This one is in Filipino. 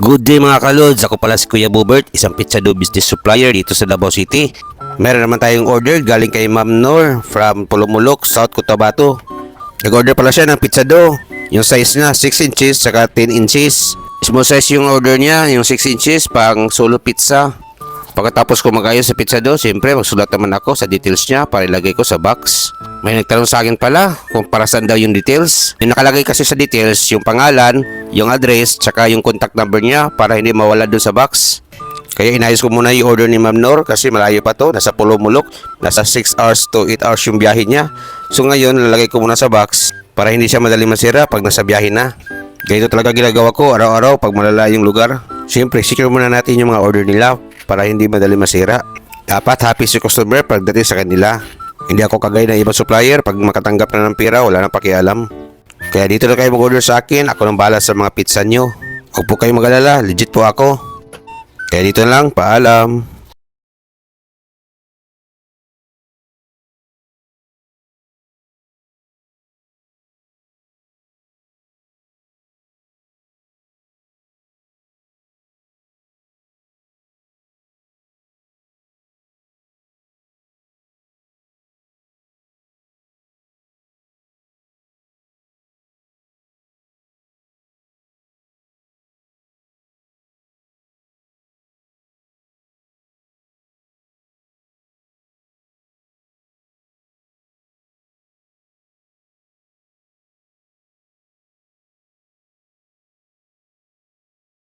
Good day mga kalods, ako pala si Kuya Bobert, isang pizza dough business supplier dito sa Davao City. Meron naman tayong order galing kay Ma'am Nor from Pulumulok, South Cotabato. Nag-order pala siya ng pizza dough. Yung size niya 6 inches saka 10 inches. Small size yung order niya, yung 6 inches pang solo pizza. Pagkatapos ko mag-ayos sa pizza dough, siyempre magsulat naman ako sa details niya para ilagay ko sa box. May nagtanong sa akin pala kung para saan daw yung details. Yung nakalagay kasi sa details, yung pangalan, yung address, tsaka yung contact number niya para hindi mawala dun sa box. Kaya inayos ko muna yung order ni Ma'am Nor kasi malayo pa to, nasa Pulumulok, nasa 6 hours to 8 hours yung biyahe niya. So ngayon, lalagay ko muna sa box para hindi siya madali masira pag nasa biyahe na. Ganito talaga ginagawa ko araw-araw pag malala yung lugar. Siyempre, secure muna natin yung mga order nila para hindi madali masira. Dapat happy si customer pagdating sa kanila. Hindi ako kagaya ng ibang supplier, pag makatanggap na ng pera, wala nang pakialam. Kaya dito na kayo mag-order sa akin, ako nang bahala sa mga pizza nyo. Huwag po kayong mag-alala, legit po ako. Kaya dito na lang, paalam.